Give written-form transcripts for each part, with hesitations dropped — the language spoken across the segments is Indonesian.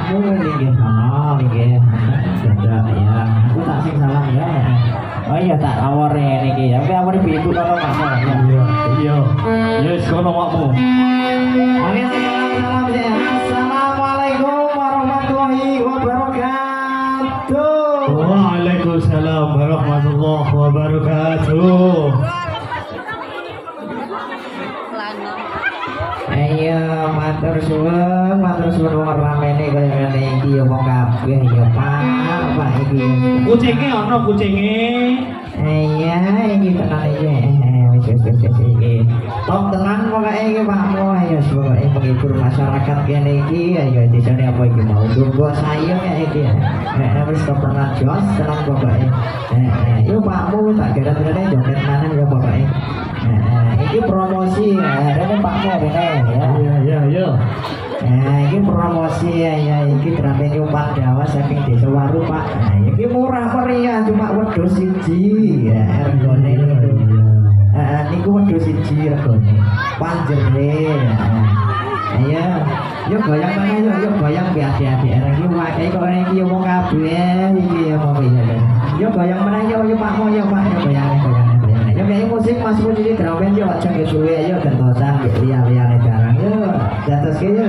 pakmu nggih sono nggih. Dadak ya. Aku tak sing salah ya. Oh iya tak awore niki ya. Kowe awore ibu karo Mas. Iya. Iya. Yes kono makmu. Oke, salam ya. Assalamualaikum warahmatullahi wabarakatuh. Waalaikumsalam warahmatullahi wabarakatuh. Ayo matur suwun wong ramene kaya ngene iki ya wong kabeh ya Pak iki. Kucinge ana kucinge. Iya iki tenan iki. Wis iki. Top tenan pokoke iki Pakmu ya pokoke menghibur masyarakat kene iki ya disane apa iki mau tunggu saya ya iki. Wis top tenan jos tenan pokoke. Yo Pakmu tak kira-kira joget maneh ya pokoke. Iki promosi ada Pakmu rene ya. Iya. Iki promosi ya iki drame nyumbang dawa saking desa Waru Pak. Iki murah meriah cuma wedhus siji ya regane niku. Niku wedhus siji regane. Panjere. Ayo, yuk goyang mana yuk goyang biar-biar iki wae kok iki wong kabeh iki apa ya. Yuk goyang mana yuk Pakmu yuk Pak goyang. Ya kayak musik Mas Budi di drum band yo aja ke suwe ayo gentosan gitu liya-liyane barang yo dados ke yo.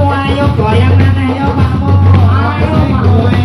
Ayo goyang maneh yo Pakmu. Ayo kowe.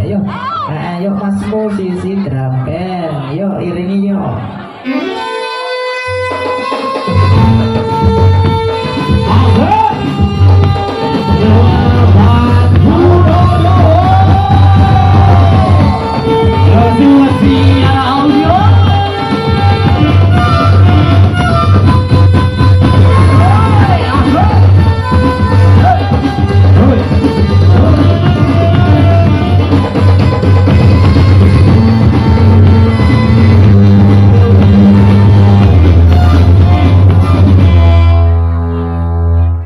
Iya. Ayo Mas musisi drum band, yuk iringi yuk.